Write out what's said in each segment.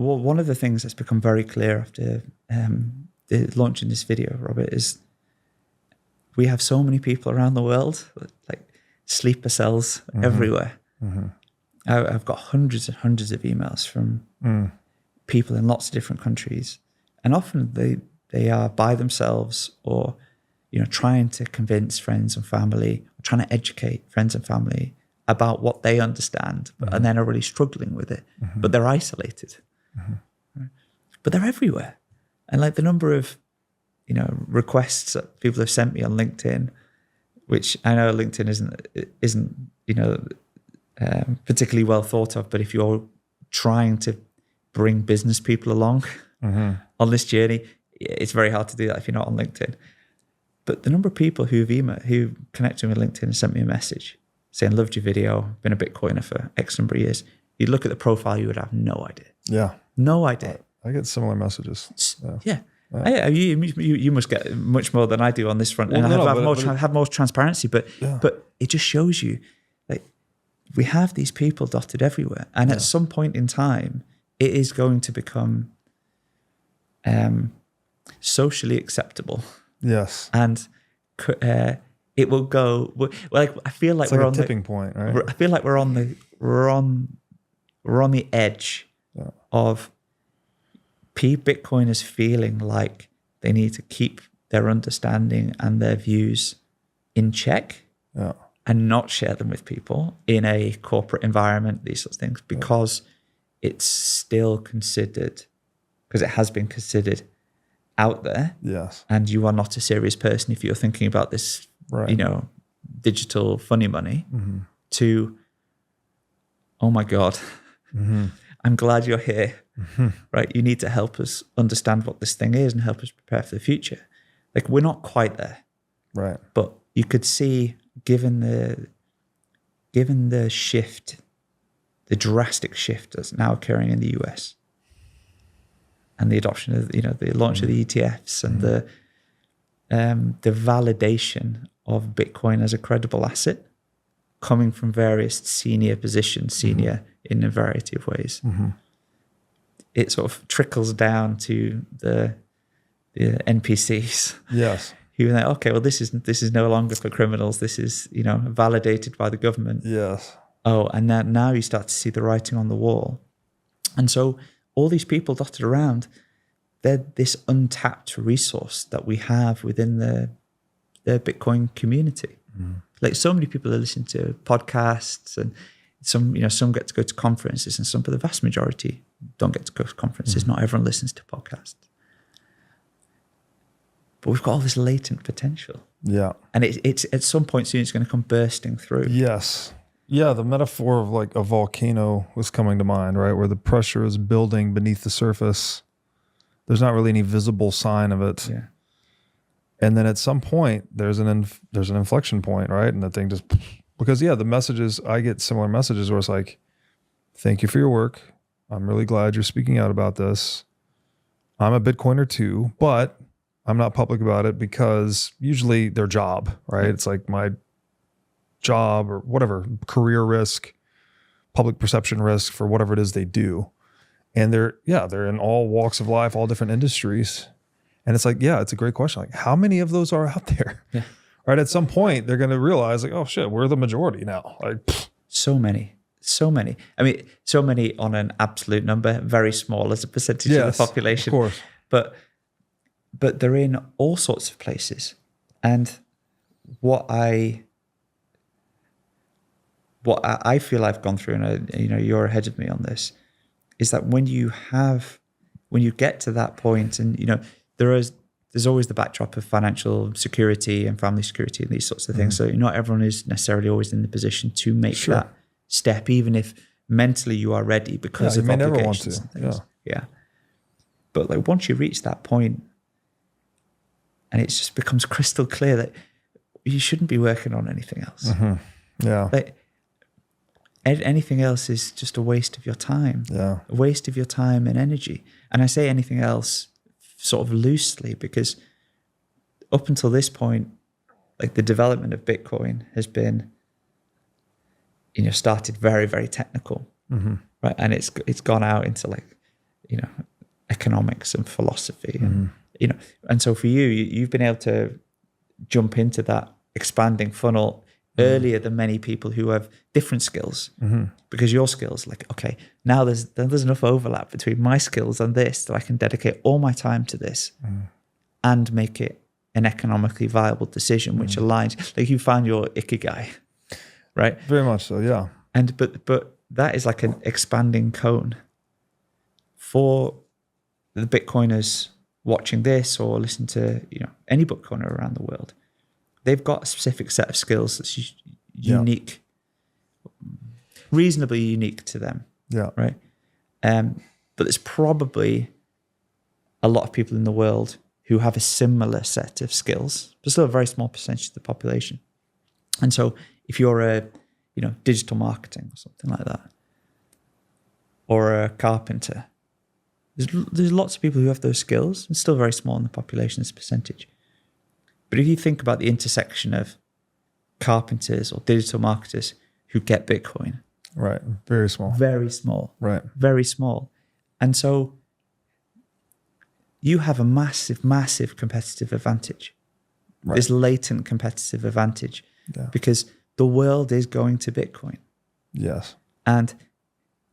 one of the things that's become very clear after launching this video, Robert, is we have so many people around the world, like sleeper cells everywhere. I've got hundreds and hundreds of emails from people in lots of different countries, and often they are by themselves, or trying to convince friends and family, or trying to educate friends and family about what they understand, and then are really struggling with it, but they're isolated. Right? But they're everywhere, and like the number of requests that people have sent me on LinkedIn, which I know LinkedIn isn't particularly well thought of, but if you're trying to bring business people along on this journey, it's very hard to do that if you're not on LinkedIn. But the number of people who connected with LinkedIn and sent me a message saying, loved your video, been a Bitcoiner for X number of years. You'd look at the profile, you would have no idea. Yeah. No idea. I get similar messages. Yeah. You must get much more than I do on this front, and have more transparency. But it just shows you, like, we have these people dotted everywhere, and at some point in time, it is going to become socially acceptable. Yes, and it will go. Like, I feel like we're on the tipping point, right? I feel like we're on the edge of Bitcoiners feeling like they need to keep their understanding and their views in check and not share them with people in a corporate environment, these sorts of things, because it's still considered, because it has been considered out there. Yes. And you are not a serious person if you're thinking about this, digital funny money, to, oh my God, I'm glad you're here. Right, you need to help us understand what this thing is and help us prepare for the future. Like, we're not quite there, right? But you could see, given the shift, the drastic shift that's now occurring in the US, and the adoption of the launch of the ETFs and the validation of Bitcoin as a credible asset, coming from various senior positions, in a variety of ways. It sort of trickles down to the NPCs. Yes. Who are like, okay, well, this is no longer for criminals. This is, validated by the government. Yes. Oh, and now you start to see the writing on the wall. And so all these people dotted around, they're this untapped resource that we have within the Bitcoin community. Like, so many people are listening to podcasts, and some get to go to conferences, and but the vast majority don't get to go to conferences. Not everyone listens to podcasts. But we've got all this latent potential. Yeah. And it's at some point soon it's going to come bursting through. Yes. Yeah, the metaphor of like a volcano was coming to mind, right? Where the pressure is building beneath the surface. There's not really any visible sign of it. Yeah. And then at some point there's an inflection point, right? And the thing just, because the messages, I get similar messages where it's like, thank you for your work. I'm really glad you're speaking out about this. I'm a Bitcoiner too, but I'm not public about it because usually their job, right? It's like my job or whatever, career risk, public perception risk for whatever it is they do. And they're in all walks of life, all different industries. And it's like, it's a great question. Like, how many of those are out there? Yeah. Right. At some point, they're going to realize, like, oh shit, we're the majority now. Like, so many. I mean, so many on an absolute number, very small as a percentage of the population. Of course. But they're in all sorts of places. And what I feel I've gone through, and you're ahead of me on this, is that when you get to that point, and there's always the backdrop of financial security and family security and these sorts of things. So not everyone is necessarily always in the position to make that step, even if mentally you are ready because of obligations and things. Yeah. But like, once you reach that point, and it just becomes crystal clear that you shouldn't be working on anything else. Yeah. Like, anything else is just a waste of your time. Yeah. A waste of your time and energy. And I say anything else sort of loosely, because up until this point, like, the development of Bitcoin has been, started very, very technical, right? And it's gone out into, like, economics and philosophy, and and so for you, you've been able to jump into that expanding funnel earlier than many people who have different skills, because your skills, like, okay, now there's enough overlap between my skills and this that I can dedicate all my time to this and make it an economically viable decision, which aligns. Like, you find your ikigai, right? Very much so, yeah. And but that is like an expanding cone for the Bitcoiners watching this or listen to any Bitcoiner around the world. They've got a specific set of skills that's unique, reasonably unique to them. Yeah. Right. But there's probably a lot of people in the world who have a similar set of skills, but still a very small percentage of the population. And so if you're a, digital marketing or something like that, or a carpenter, there's lots of people who have those skills. It's still very small in the population as a percentage. But if you think about the intersection of carpenters or digital marketers who get Bitcoin. Right. Very small. Very small. Right. Very small. And so you have a massive, massive competitive advantage. Right. This latent competitive advantage. Yeah. Because the world is going to Bitcoin. Yes. And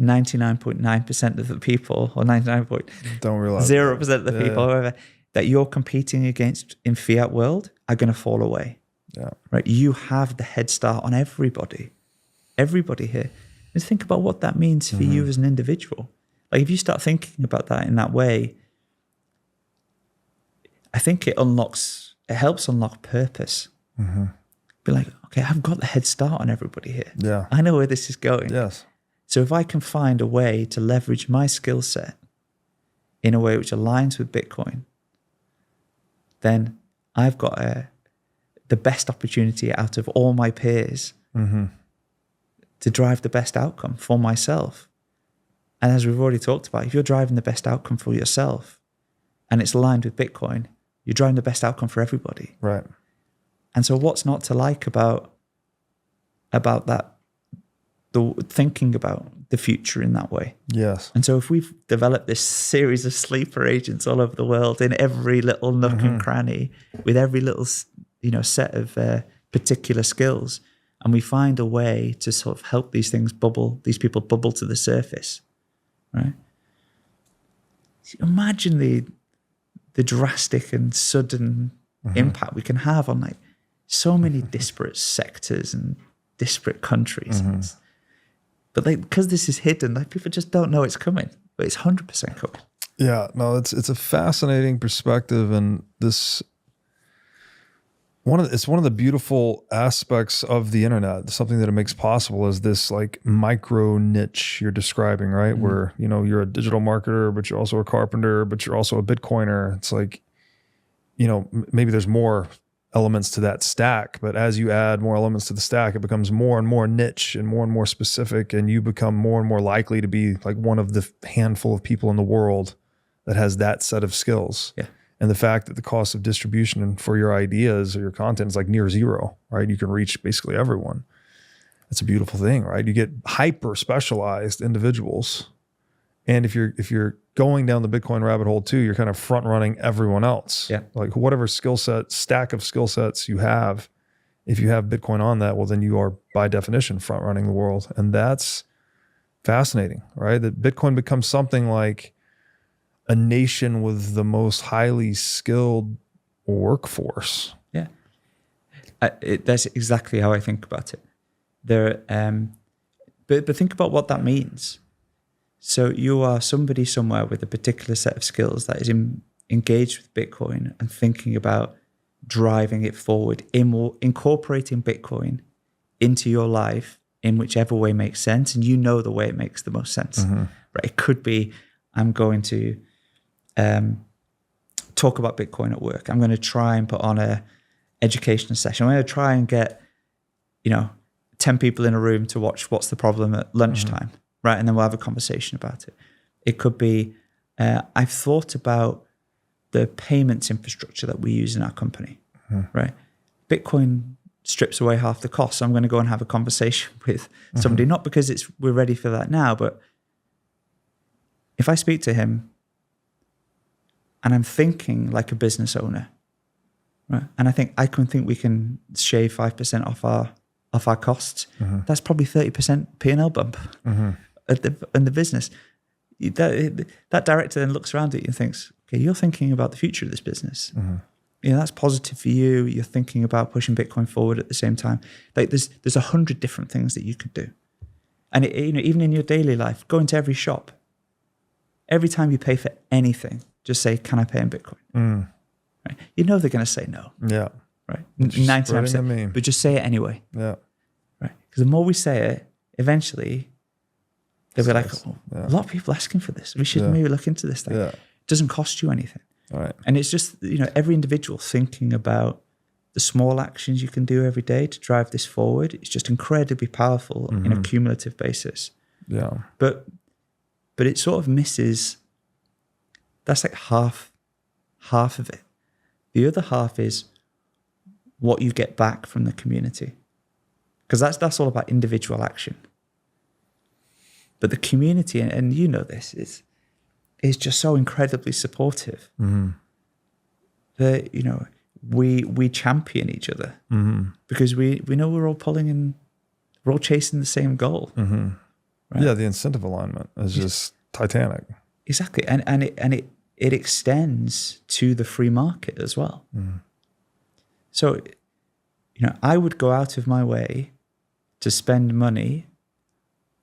99.9% of the people, or 99.0% of the people, however, that you're competing against in fiat world are going to fall away. Yeah. Right. You have the head start on everybody here. And think about what that means for you as an individual. Like, if you start thinking about that in that way, I think it helps unlock purpose. Be like, okay, I've got the head start on everybody here. Yeah. I know where this is going. Yes. So if I can find a way to leverage my skill set in a way which aligns with Bitcoin, then I've got the best opportunity out of all my peers to drive the best outcome for myself. And as we've already talked about, if you're driving the best outcome for yourself and it's aligned with Bitcoin, you're driving the best outcome for everybody. Right. And so what's not to like about that, the thinking about the future in that way? Yes. And so if we've developed this series of sleeper agents all over the world in every little nook and cranny with every little, set of particular skills, and we find a way to sort of help these people bubble to the surface, right? Imagine the drastic and sudden impact we can have on like so many disparate sectors and disparate countries. But because this is hidden, like, people just don't know it's coming, but it's 100% coming. Yeah, no, it's a fascinating perspective, and it's one of the beautiful aspects of the internet. Something that it makes possible is this like micro niche you're describing, right? Where you're a digital marketer, but you're also a carpenter, but you're also a Bitcoiner. It's like, maybe there's more elements to that stack, but as you add more elements to the stack, it becomes more and more niche and more specific, and you become more and more likely to be like one of the handful of people in the world that has that set of skills. Yeah. And the fact that the cost of distribution for your ideas or your content is like near zero, right? You can reach basically everyone. It's a beautiful thing, right? You get hyper specialized individuals. And if you're going down the Bitcoin rabbit hole too, you're kind of front running everyone else. Yeah. Like whatever stack of skill sets you have, if you have Bitcoin on that, well, then you are by definition front running the world. And that's fascinating, right? That Bitcoin becomes something like a nation with the most highly skilled workforce. Yeah. That's exactly how I think about it. But think about what that means. So you are somebody somewhere with a particular set of skills that is engaged with Bitcoin and thinking about driving it forward, incorporating Bitcoin into your life in whichever way makes sense. And the way it makes the most sense. Right? It could be, I'm going to talk about Bitcoin at work. I'm going to try and put on a educational session. I'm going to try and get, 10 people in a room to watch What's the Problem at lunchtime. Right, and then we'll have a conversation about it. It could be, I've thought about the payments infrastructure that we use in our company, right? Bitcoin strips away half the cost. So I'm going to go and have a conversation with somebody, not because we're ready for that now, but if I speak to him and I'm thinking like a business owner, right? And I can think we can shave 5% off our costs. That's probably 30% P&L bump in the business. That director then looks around at you and thinks, okay, you're thinking about the future of this business. That's positive for you. You're thinking about pushing Bitcoin forward at the same time. Like there's 100 different things that you could do. And even in your daily life, go into every shop. Every time you pay for anything, just say, can I pay in Bitcoin? Right? You know they're going to say no. Yeah. Right. 99%. But just say it anyway. Yeah. Right. Because the more we say it, eventually they'll be like, a lot of people asking for this. We should maybe look into this thing. Yeah. It doesn't cost you anything. Right. And it's just, every individual thinking about the small actions you can do every day to drive this forward. It's just incredibly powerful in a cumulative basis. Yeah. But it sort of misses, that's like half of it. The other half is what you get back from the community. Because that's all about individual action. But the community, and you know this, is just so incredibly supportive that, we champion each other because we know we're all chasing the same goal. Right? Yeah, the incentive alignment is just titanic. Exactly. And it extends to the free market as well. So, I would go out of my way to spend money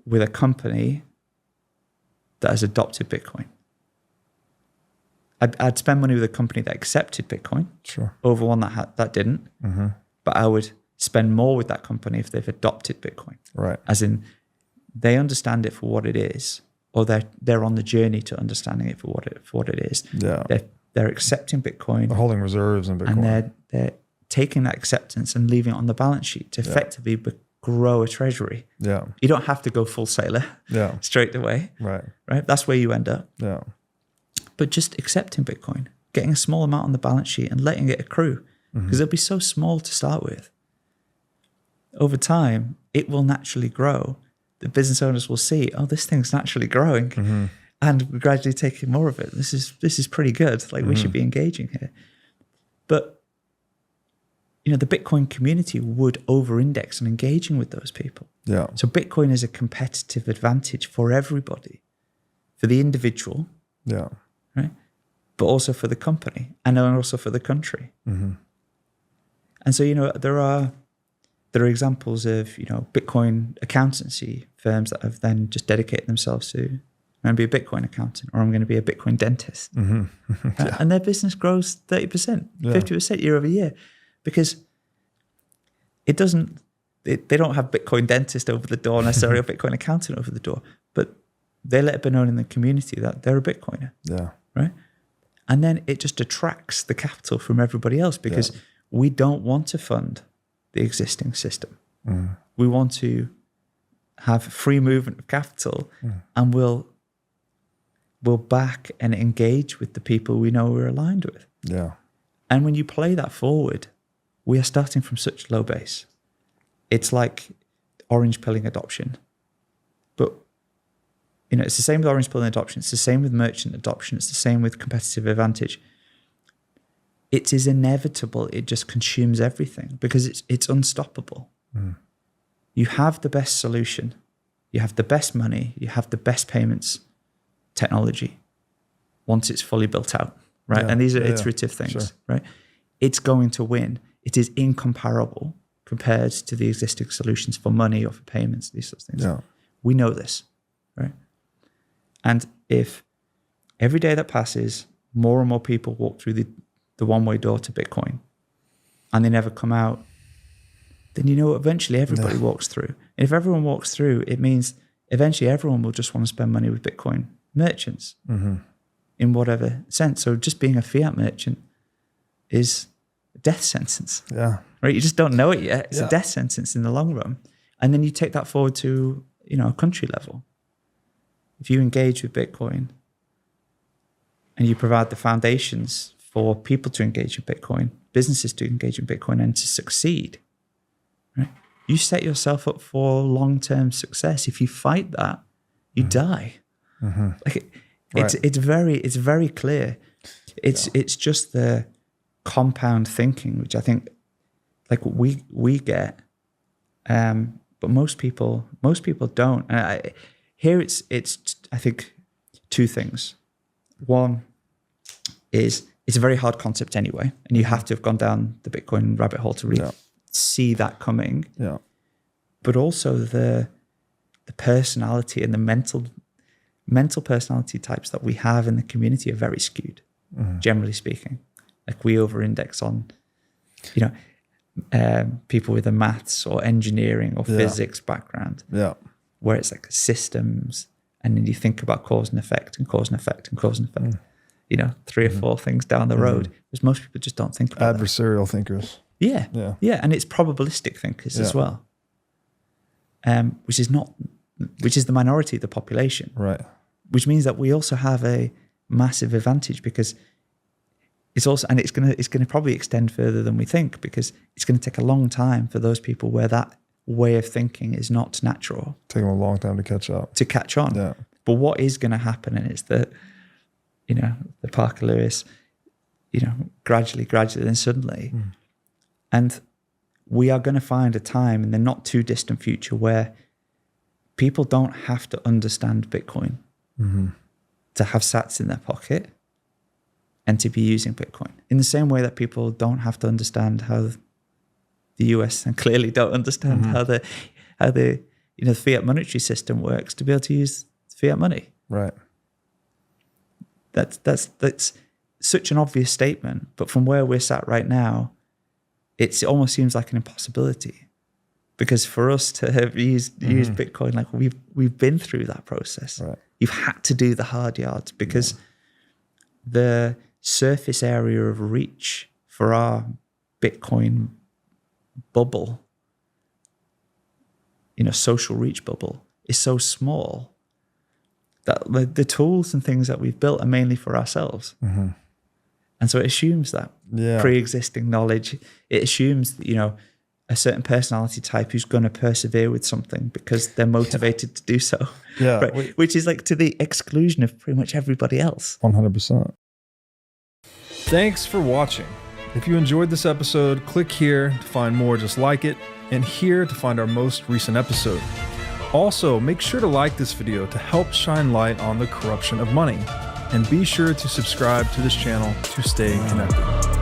with a company that has adopted Bitcoin. I'd spend money with a company that accepted Bitcoin over one that didn't. But I would spend more with that company if they've adopted Bitcoin. Right. As in, they understand it for what it is, or they're on the journey to understanding it for what it is. Yeah. They're accepting Bitcoin. They're holding reserves in Bitcoin. And they're taking that acceptance and leaving it on the balance sheet to effectively grow a treasury. Yeah. You don't have to go full sailor straight away. Right. That's where you end up. Yeah. But just accepting Bitcoin, getting a small amount on the balance sheet and letting it accrue, because it'll be so small to start with. Over time, it will naturally grow. The business owners will see, this thing's naturally growing, and we're gradually taking more of it. This is pretty good. Like we should be engaging here. But the Bitcoin community would over-index on engaging with those people. Yeah. So Bitcoin is a competitive advantage for everybody, for the individual. Yeah. Right. But also for the company and also for the country. And so, there are examples of, Bitcoin accountancy firms that have then just dedicated themselves to, I'm going to be a Bitcoin accountant, or I'm going to be a Bitcoin dentist. And their business grows 30%, 50% year over year, because they don't have Bitcoin dentist over the door necessarily, or Bitcoin accountant over the door, but they let it be known in the community that they're a Bitcoiner. Yeah. Right. And then it just attracts the capital from everybody else, because we don't want to fund the existing system. We want to have free movement of capital, and we'll back and engage with the people we know we're aligned with. Yeah. And when you play that forward, we are starting from such low base. It's like orange pilling adoption. But it's the same with orange pilling adoption. It's the same with merchant adoption. It's the same with competitive advantage. It is inevitable. It just consumes everything because it's unstoppable. You have the best solution. You have the best money. You have the best payments technology once it's fully built out, right? And these are iterative things, right? It's going to win. It is incomparable compared to the existing solutions for money or for payments, these sorts of things. Yeah. We know this, right? And if every day that passes, more and more people walk through the one-way door to Bitcoin and they never come out, then eventually everybody walks through. And if everyone walks through, it means eventually everyone will just want to spend money with Bitcoin merchants in whatever sense. So just being a fiat merchant is a death sentence. Yeah. Right? You just don't know it yet. It's a death sentence in the long run. And then you take that forward to, a country level. If you engage with Bitcoin and you provide the foundations for people to engage in Bitcoin, businesses to engage in Bitcoin and to succeed, right? You set yourself up for long-term success. If you fight that, you die. Like Right. It's very clear. It's just the compound thinking, which I think like we get, but most people don't. And it's I think two things. One is it's a very hard concept anyway, and you have to have gone down the Bitcoin rabbit hole to really see that coming. Yeah. But also the personality and the mental personality types that we have in the community are very skewed, generally speaking. Like we over-index on, people with a maths or engineering or physics background. Yeah. Where it's like systems, and then you think about cause and effect and cause and effect and cause and effect. 3 or 4 things down the road, because most people just don't think about adversarial thinkers. Yeah, and it's probabilistic thinkers as well, which is the minority of the population, right? Which means that we also have a massive advantage, because it's going to probably extend further than we think, because it's going to take a long time for those people where that way of thinking is not natural. Take them a long time to catch up. To catch on. Yeah. But what is going to happen is that, the Parker Lewis, gradually, then suddenly. And we are going to find a time in the not too distant future where people don't have to understand Bitcoin to have sats in their pocket and to be using Bitcoin. In the same way that people don't have to understand how the US, and clearly don't understand how the fiat monetary system works to be able to use fiat money. Right. That's such an obvious statement, but from where we're sat right now, it almost seems like an impossibility, because for us to have used Bitcoin, like we've been through that process. Right. You've had to do the hard yards, because the surface area of reach for our Bitcoin bubble, social reach bubble, is so small that the tools and things that we've built are mainly for ourselves. And so it assumes that pre-existing knowledge. It assumes that, a certain personality type who's going to persevere with something because they're motivated to do so. Yeah. Right? Which is like to the exclusion of pretty much everybody else. 100%. Thanks for watching. If you enjoyed this episode, click here to find more just like it, and here to find our most recent episode. Also, make sure to like this video to help shine light on the corruption of money. And be sure to subscribe to this channel to stay connected.